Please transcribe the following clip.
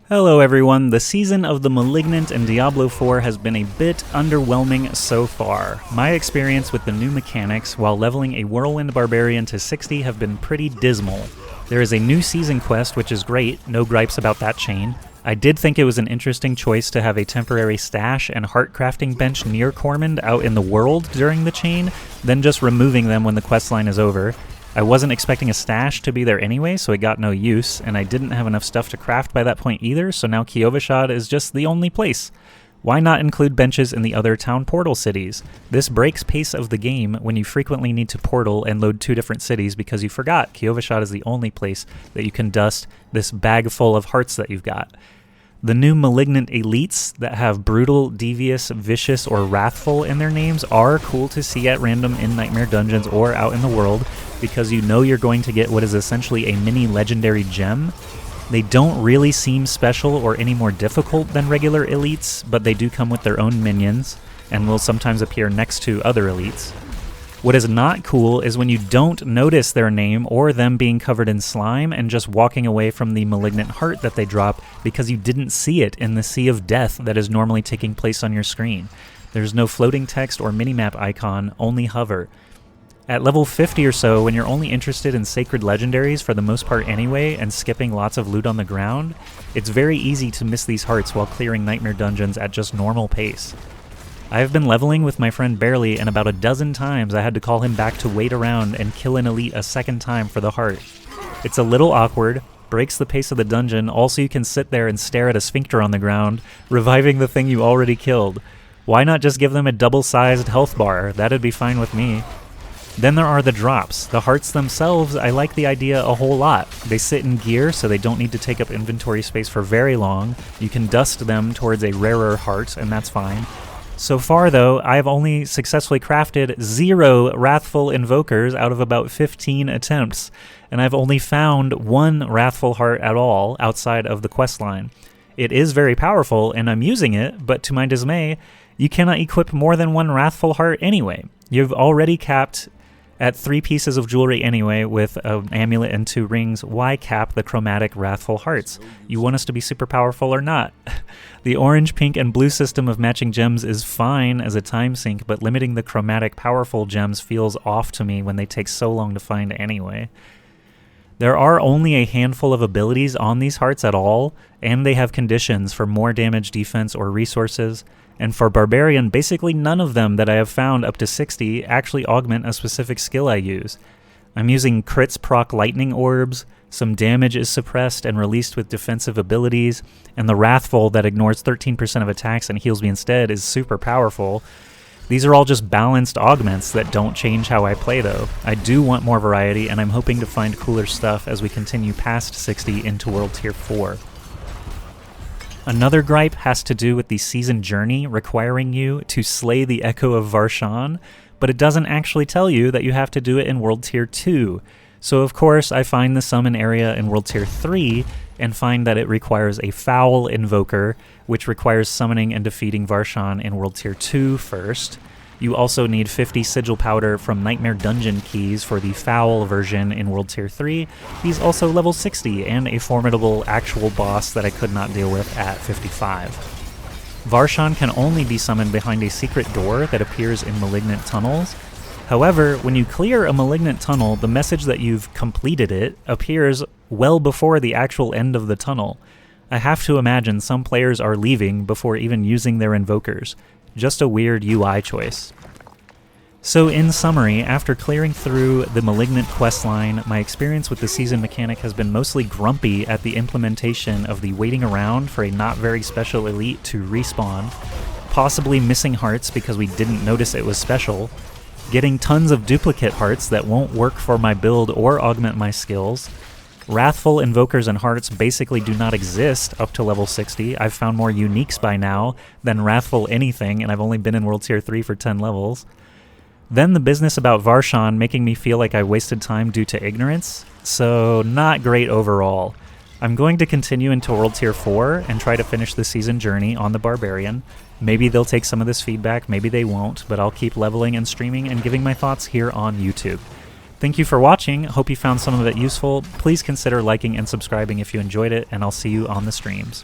Hello everyone, the season of the Malignant and Diablo IV has been a bit underwhelming so far. My experience with the new mechanics while leveling a Whirlwind Barbarian to 60 have been pretty dismal. There is a new season quest which is great, no gripes about that chain. I did think it was an interesting choice to have a temporary stash and heart crafting bench near Cormond out in the world during the chain, then just removing them when the questline is over. I wasn't expecting a stash to be there anyway, so it got no use, and I didn't have enough stuff to craft by that point either, so now Kyovashad is just the only place. Why not include benches in the other town portal cities? This breaks pace of the game when you frequently need to portal and load two different cities because you forgot Kyovashad is the only place that you can dust this bag full of hearts that you've got. The new Malignant elites that have brutal, devious, vicious, or wrathful in their names are cool to see at random in Nightmare Dungeons or out in the world, because you know you're going to get what is essentially a mini legendary gem. They don't really seem special or any more difficult than regular elites, but they do come with their own minions, and will sometimes appear next to other elites. What is not cool is when you don't notice their name or them being covered in slime and just walking away from the malignant heart that they drop because you didn't see it in the sea of death that is normally taking place on your screen. There's no floating text or minimap icon, only hover. At level 50 or so, when you're only interested in sacred legendaries for the most part anyway and skipping lots of loot on the ground, it's very easy to miss these hearts while clearing Nightmare Dungeons at just normal pace. I have been leveling with my friend Barely, and about a dozen times I had to call him back to wait around and kill an elite a second time for the heart. It's a little awkward, breaks the pace of the dungeon, also you can sit there and stare at a sphincter on the ground, reviving the thing you already killed. Why not just give them a double-sized health bar? That'd be fine with me. Then there are the drops. The hearts themselves, I like the idea a whole lot. They sit in gear, so they don't need to take up inventory space for very long. You can dust them towards a rarer heart, and that's fine. So far, though, I have only successfully crafted 0 Wrathful Invokers out of about 15 attempts, and I've only found 1 Wrathful Heart at all outside of the questline. It is very powerful, and I'm using it, but to my dismay, you cannot equip more than 1 Wrathful Heart anyway. You've already capped at 3 pieces of jewelry anyway with an amulet and 2 rings. Why cap the chromatic Wrathful Hearts? You want us to be super powerful or not? The orange, pink, and blue system of matching gems is fine as a time sink, but limiting the chromatic powerful gems feels off to me when they take so long to find anyway. There are only a handful of abilities on these hearts at all, and they have conditions for more damage, defense, or resources. And for Barbarian, basically none of them that I have found up to 60 actually augment a specific skill I use. I'm using crits proc lightning orbs, some damage is suppressed and released with defensive abilities, and the Wrathful that ignores 13% of attacks and heals me instead is super powerful. These are all just balanced augments that don't change how I play though. I do want more variety, and I'm hoping to find cooler stuff as we continue past 60 into World Tier 4. Another gripe has to do with the season journey requiring you to slay the Echo of Varshan, but it doesn't actually tell you that you have to do it in World Tier 2. So of course I find the summon area in World Tier 3 and find that it requires a Foul Invoker, which requires summoning and defeating Varshan in World Tier 2 first. You also need 50 Sigil Powder from Nightmare Dungeon keys for the Foul version in World Tier 3. He's also level 60 and a formidable actual boss that I could not deal with at 55. Varshan can only be summoned behind a secret door that appears in Malignant tunnels. However, when you clear a Malignant tunnel, the message that you've completed it appears well before the actual end of the tunnel. I have to imagine some players are leaving before even using their invokers. Just a weird UI choice. So in summary, after clearing through the Malignant questline, my experience with the season mechanic has been mostly grumpy at the implementation of the waiting around for a not very special elite to respawn, possibly missing hearts because we didn't notice it was special, getting tons of duplicate hearts that won't work for my build or augment my skills. Wrathful Invokers and Hearts basically do not exist up to level 60. I've found more uniques by now than Wrathful anything, and I've only been in World Tier 3 for 10 levels. Then the business about Varshan making me feel like I wasted time due to ignorance, so not great overall. I'm going to continue into World Tier 4 and try to finish the season journey on the Barbarian. Maybe they'll take some of this feedback, maybe they won't, but I'll keep leveling and streaming and giving my thoughts here on YouTube. Thank you for watching. Hope you found some of it useful. Please consider liking and subscribing if you enjoyed it, and I'll see you on the streams.